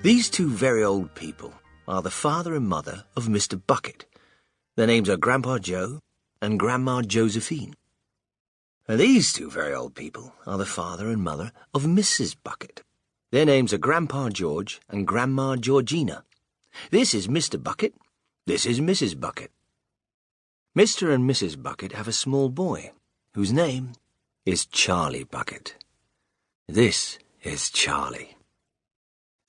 These two very old people are the father and mother of Mr. Bucket. Their names are Grandpa Joe and Grandma Josephine. And these two very old people are the father and mother of Mrs. Bucket. Their names are Grandpa George and Grandma Georgina. This is Mr. Bucket. This is Mrs. Bucket. Mr. and Mrs. Bucket have a small boy, whose name is Charlie Bucket. This is Charlie.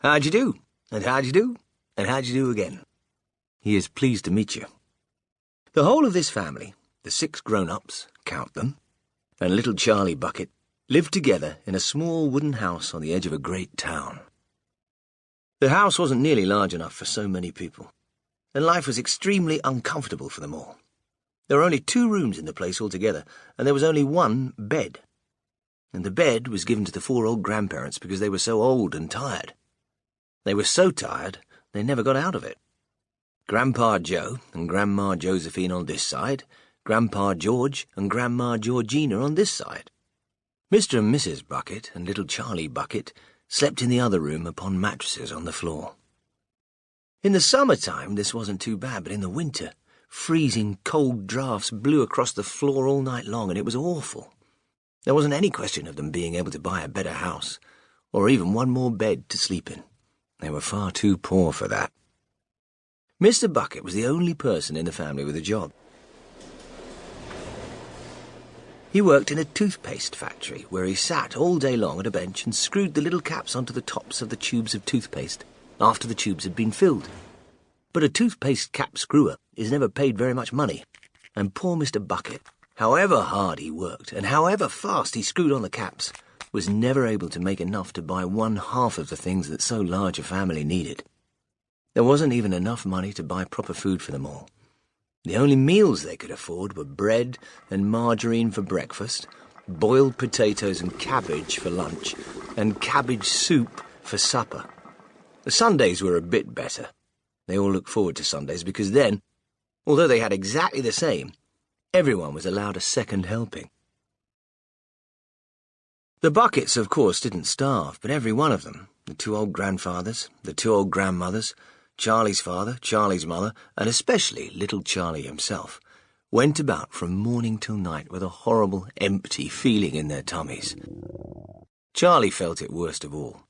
How'd you do? And how'd you do? And how'd you do again? He is pleased to meet you. The whole of this family, the 6 grown-ups, count them, and little Charlie Bucket, lived together in a small wooden house on the edge of a great town. The house wasn't nearly large enough for so many people, and life was extremely uncomfortable for them all. There were only 2 rooms in the place altogether, and there was only 1 bed. And the bed was given to the 4 old grandparents because they were so old and tired. They were so tired, they never got out of it. Grandpa Joe and Grandma Josephine on this side, Grandpa George and Grandma Georgina on this side. Mr. and Mrs. Bucket and little Charlie Bucket slept in the other room upon mattresses on the floor. In the summer-time this wasn't too bad, but in the winter, freezing cold draughts blew across the floor all night long, and it was awful. There wasn't any question of them being able to buy a better house, or even 1 more bed to sleep in. They were far too poor for that. Mr. Bucket was the only person in the family with a job. He worked in a toothpaste factory, where he sat all day long at a bench and screwed the little caps onto the tops of the tubes of toothpaste after the tubes had been filled. But a toothpaste cap screwer is never paid very much money, and poor Mr. Bucket, however hard he worked and however fast he screwed on the caps, was never able to make enough to buy 1/2 of the things that so large a family needed. There wasn't even enough money to buy proper food for them all. The only meals they could afford were bread and margarine for breakfast, boiled potatoes and cabbage for lunch, and cabbage soup for supper. The Sundays were a bit better. They all looked forward to Sundays because then, although they had exactly the same, everyone was allowed a second helping. The Buckets, of course, didn't starve, but every one of them, the 2 old grandfathers, the 2 old grandmothers, Charlie's father, Charlie's mother, and especially little Charlie himself, went about from morning till night with a horrible, empty feeling in their tummies. Charlie felt it worst of all,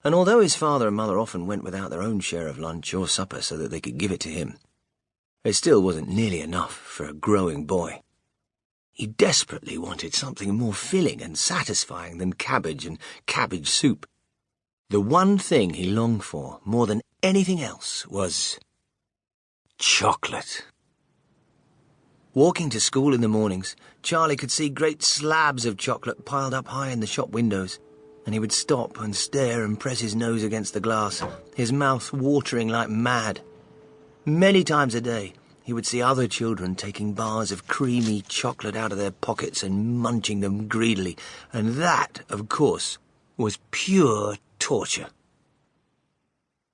and although his father and mother often went without their own share of lunch or supper so that they could give it to him, it still wasn't nearly enough for a growing boy. He desperately wanted something more filling and satisfying than cabbage and cabbage soup. The one thing he longed for, more than anything else, was chocolate. Walking to school in the mornings, Charlie could see great slabs of chocolate piled up high in the shop windows, and he would stop and stare and press his nose against the glass, his mouth watering like mad. Many times a day, he would see other children taking bars of creamy chocolate out of their pockets and munching them greedily, and that, of course, was pure torture.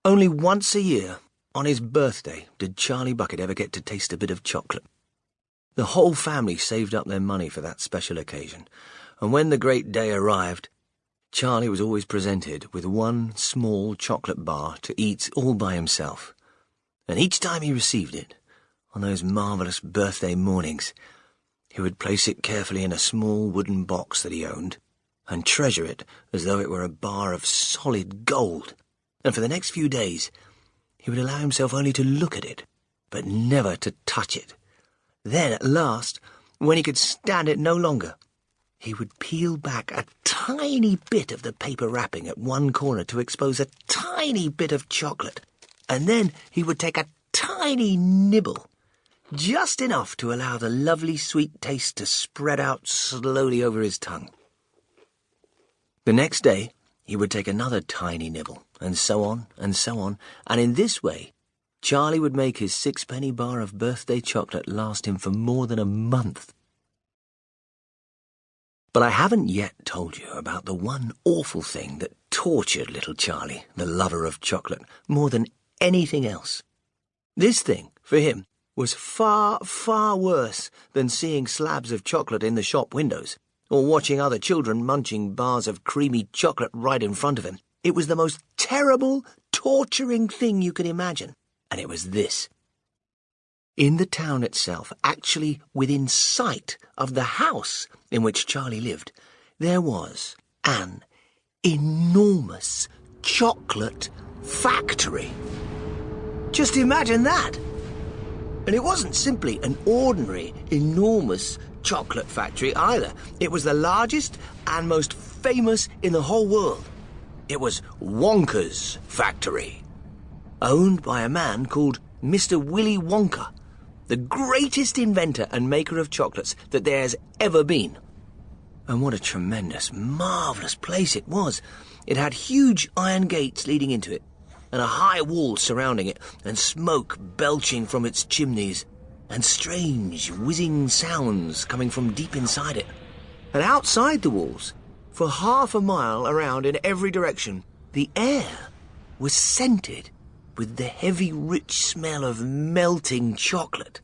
Only once a year, on his birthday, did Charlie Bucket ever get to taste a bit of chocolate. The whole family saved up their money for that special occasion, and when the great day arrived, Charlie was always presented with 1 small chocolate bar to eat all by himself. And each time he received it, on those marvellous birthday mornings, he would place it carefully in a small wooden box that he owned, and treasure it as though it were a bar of solid gold, and for the next few days he would allow himself only to look at it, but never to touch it. Then, at last, when he could stand it no longer, he would peel back a tiny bit of the paper wrapping at one corner to expose a tiny bit of chocolate, and then he would take a tiny nibble, just enough to allow the lovely sweet taste to spread out slowly over his tongue. The next day, he would take another tiny nibble, and so on, and in this way, Charlie would make his 6-penny bar of birthday chocolate last him for more than a month. But I haven't yet told you about the one awful thing that tortured little Charlie, the lover of chocolate, more than anything else. This thing, for him, was far, far worse than seeing slabs of chocolate in the shop windows, or watching other children munching bars of creamy chocolate right in front of him. It was the most terrible, torturing thing you could imagine. And it was this. In the town itself, actually within sight of the house in which Charlie lived, there was an enormous chocolate factory. Just imagine that. And it wasn't simply an ordinary, enormous chocolate factory either. It was the largest and most famous in the whole world. It was Wonka's factory, owned by a man called Mr. Willy Wonka, the greatest inventor and maker of chocolates that there's ever been. And what a tremendous, marvellous place it was. It had huge iron gates leading into it, and a high wall surrounding it, and smoke belching from its chimneys, and strange, whizzing sounds coming from deep inside it. And outside the walls, for half a mile around in every direction, the air was scented with the heavy, rich smell of melting chocolate.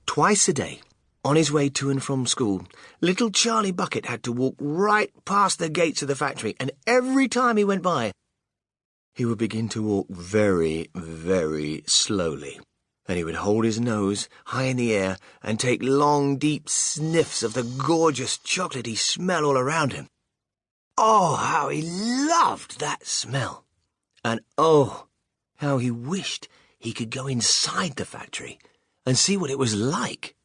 Twice a day, on his way to and from school, little Charlie Bucket had to walk right past the gates of the factory, and every time he went by, he would begin to walk very, very slowly. And he would hold his nose high in the air and take long, deep sniffs of the gorgeous chocolatey smell all around him. Oh, how he loved that smell! And oh, how he wished he could go inside the factory and see what it was like.